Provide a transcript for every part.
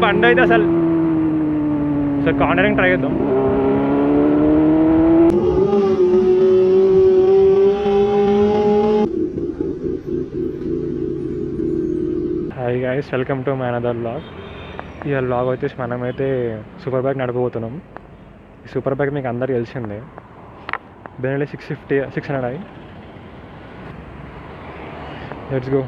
బండి అయితే అసలు సార్ కార్నరింగ్ ట్రై చేద్దాం. Hi guys, welcome to my another vlog. ఈ వ్లాగ్ వచ్చేసి మనమైతే సూపర్ బైక్ నడపబోతున్నాం. ఈ సూపర్ బైక్ మీకు అందరికీ తెలిసిందే. Benelli 600i. Let's go.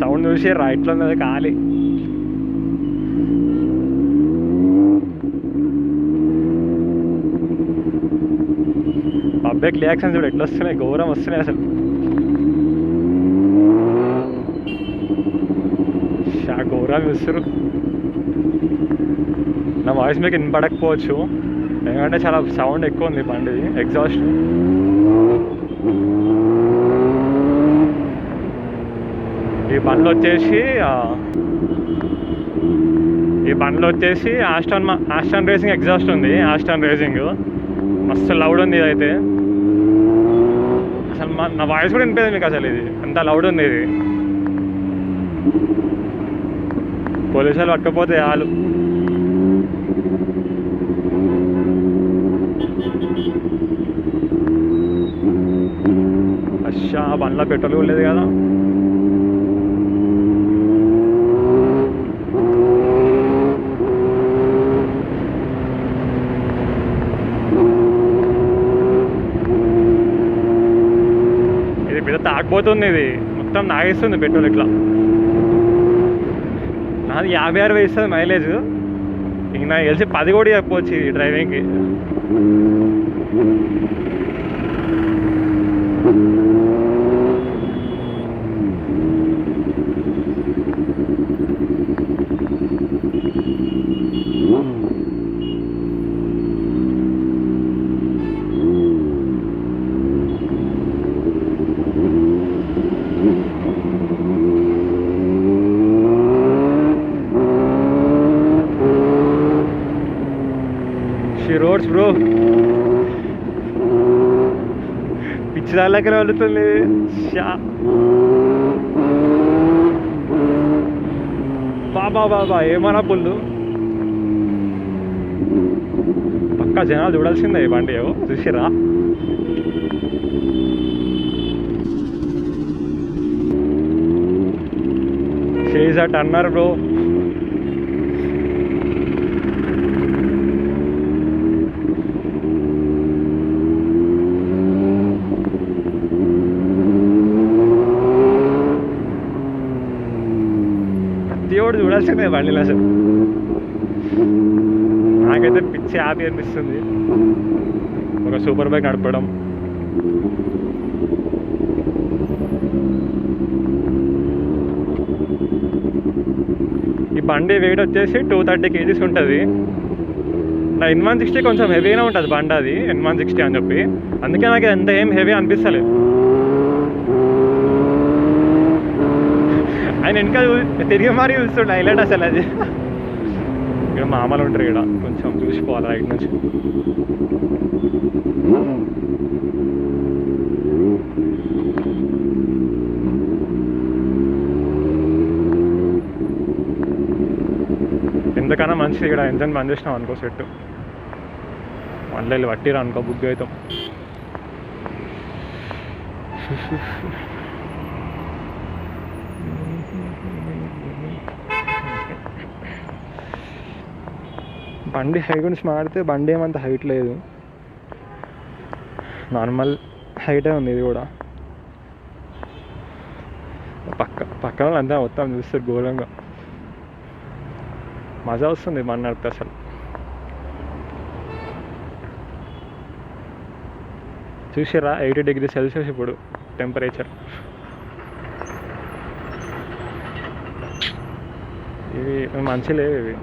Sound చూసి రైట్లో ఉన్నది ఖాళీ. పబ్లిక్ రియాక్షన్స్ చూడు ఎట్లా వస్తున్నాయి, ఘోరం వస్తున్నాయి అసలు. ఘోరం చూస్తారు. నా వాయిస్ మీకు వినపడకపోవచ్చు, ఎందుకంటే చాలా సౌండ్ ఎక్కువ ఉంది బండి ఎగ్జాస్ట్. ఈ బండ్లు వచ్చేసి ఆస్టాన్ రేసింగ్ ఎగ్జాస్ట్ ఉంది. ఆస్టాన్ రేసింగ్ మస్తు లౌడ్ ఉంది ఇదైతే. అసలు నా వాయిస్ కూడా వినిపించదు మీకు అసలు, ఇది అంత లౌడ్ ఉంది ఇది. పోలీసు వాళ్ళు పట్టకపోతే చాలు. అచ్చా, ఆ బండ్లో పెట్రోల్ కూడా లేదు కదా. ఇది పెద్ద తాగిపోతుంది, ఇది మొత్తం తాగిస్తుంది పెట్రోల్ ఇట్లా. నాది 56 ఇస్తుంది మైలేజ్. ఇంక నాకు తెలిసి 10 కూడా చెప్పవచ్చు ఈ డ్రైవింగ్కి. రోడ్స్ బ్రో పిచ్చి దాళ్ళకనే వెళుతుంది. బాబా ఏమన్నా పుల్లు. పక్కా జనాలు చూడాల్సిందే ఈ బండి. చూసిరా, షీజ్ అ టర్నర్ బ్రో. దేవుడు చూడాల్సిందే బండిలో అసలు. నాకైతే పిచ్చి హ్యాపీ అనిపిస్తుంది ఒక సూపర్ బైక్ నడపడం. ఈ బండి వెయిట్ వచ్చేసి 230 kgs ఉంటుంది. నా N160 కొంచెం హెవీగానే ఉంటుంది బండి, అది N160 అని చెప్పి. అందుకే నాకు ఎంత ఏం హెవీ అనిపిస్తలేదు. ఆయన వెనక తిరిగి మరీ చూస్తుండే, హైలైట్ అసలు అది. ఇక్కడ మామూలు ఉంటారు, ఇక్కడ కొంచెం చూసిపోవాలి రైట్ నుంచి. ఎంతకన్నా మంచిది ఇక్కడ ఇంజన్ బంద్ చేసినాం అనుకో, సెట్ మళ్ళీ వెళ్ళి పట్టిరా అనుకో, బుక్ అవుతాం. బండి హైట్ గురించి మాడితే బండి ఏమంత హైట్ లేదు, నార్మల్ హైటే ఉంది ఇది కూడా. పక్కన అంతా మొత్తం చూస్తారు ఘోరంగా. మజా వస్తుంది బండి నడిపితే అసలు. చూసారా 80 degrees Celsius ఇప్పుడు టెంపరేచర్. ఇవి మంచి లేవు ఇవి.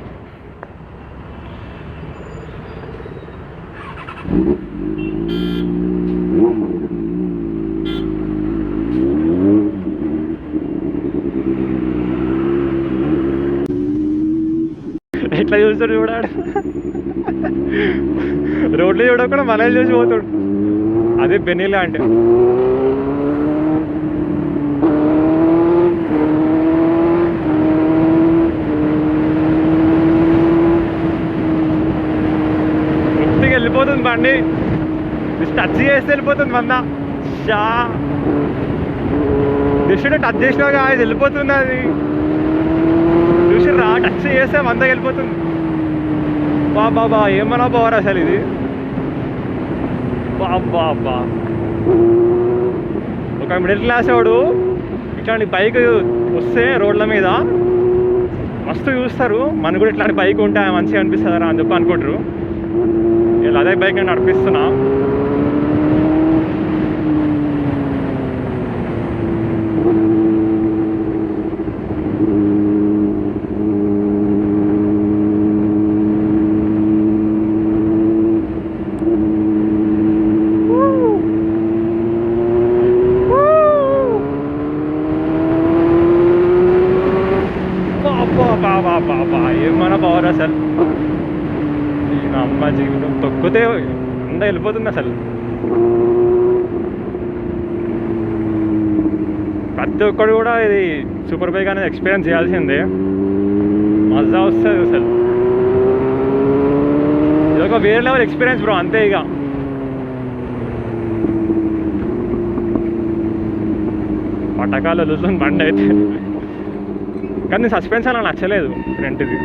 ఎట్లా చూస్తాడు చూడాడు. రోడ్లు చూడకుండా మనల్ని చూసి పోతాడు. అదే బెనీలా అంటే. గుర్తికి వెళ్ళిపోతుంది బండి, టచ్ చేస్తే వెళ్ళిపోతుంది మంద. షా జస్ట్ టచ్ చేసినాక అది వెళ్ళిపోతుంది. అది చూసి రా, టచ్ చేస్తే మంద వెళ్ళిపోతుంది. బాబా ఏమన్నా పోవరు అసలు ఇది. బాబా ఒక మిడిల్ క్లాస్ వాడు ఇట్లాంటి బైక్ వస్తే రోడ్ల మీద మస్తు చూస్తారు. మనకు కూడా ఇట్లాంటి బైక్ ఉంటే మంచిగా అనిపిస్తుందా అని చెప్పి అనుకుంటారు. ఇలా అదే బైక్ నేను నడిపిస్తున్నా. బాబా ఏమన్నా పవర్ అసలు. అమ్మ జీవితం తొక్కితే అంతా వెళ్ళిపోతుంది అసలు. ప్రతి ఒక్కడు కూడా ఇది సూపర్ బైక్ అనేది ఎక్స్పీరియన్స్ చేయాల్సిందే. మజా వస్తుంది అసలు. ఇది ఒక వేరే లెవెల్ ఎక్స్పీరియన్స్ బ్రో, అంతే. ఇక పటకాలు వదులుతుంది బండి అయితే. కానీ సస్పెన్స్ అలా నచ్చలేదు. ఫ్రంట్ది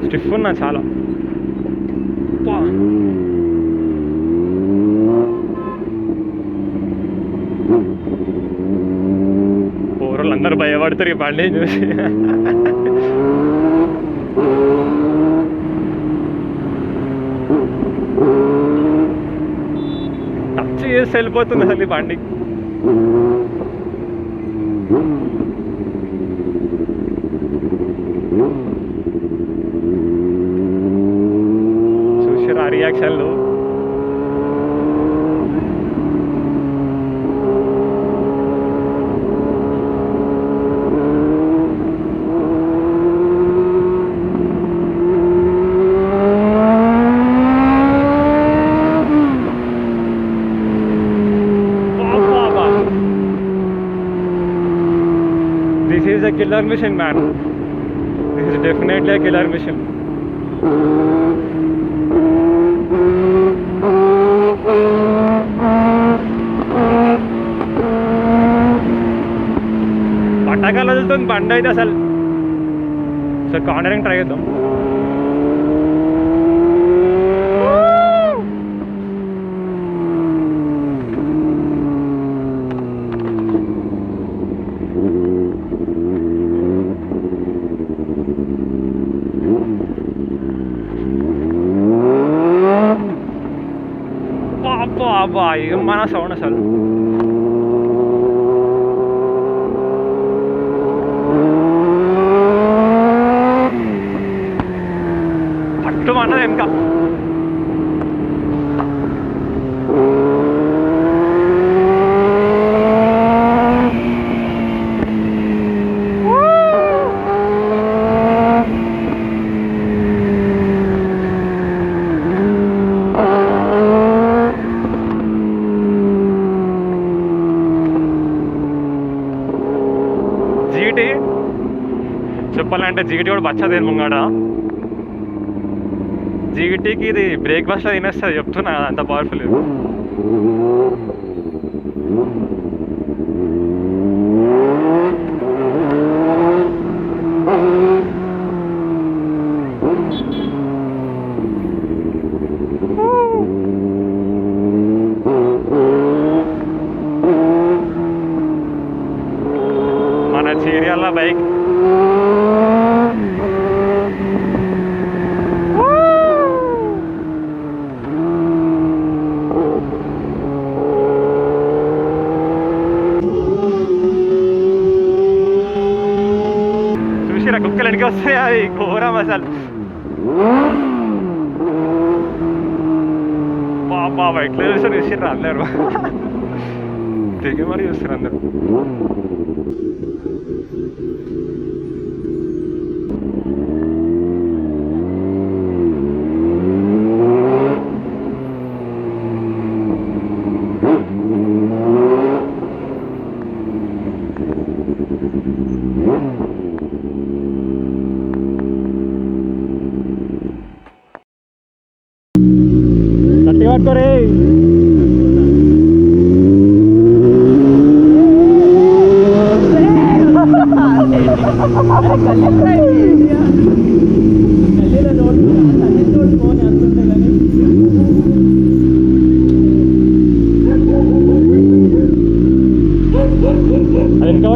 స్టిఫ్ ఉన్నా చాలా. పోరలు అందరూ భయపడతారు ఈ బండి చూసి. టచ్ చేసి వెళ్ళిపోతుంది అసలు ఈ బండి. చూసారా రియాక్షన్లు? This is a killer mission, man. This is definitely a killer mission. పటాకాలు వదులుతుంది బండి అయితే అసలు. సో కార్నరింగ్ ట్రై చేద్దాం. అబ్బా ఏమన్నా సౌండ్ అసలు. పట్టు అన్నది ఇంకా. జీటీ చెప్పాలంటే జీటీ కూడా బచ్చదేని ముంగాడ. జీటీకి ఇది బ్రేక్ఫాస్ట్లో తినేస్తుంది చెప్తున్నా, అంత పవర్ఫుల్. మన చీరియల్ల బైక్ చూసిరా కుక్కలు ఎనికి వస్తాయి. అది ఘోరం అసలు. బాబా ఎట్లా చూసారు చూసిర్రా అందరు. తెగి మరి చూస్తారు అందరు.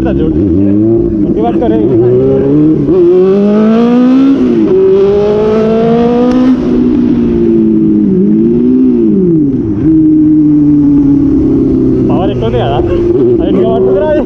పడుతుంది చూడు మంచి పట్టుకోరే పవర్ ఎక్కువ ఉంది కదా అది ఎట్లా పడుతుందిరా అది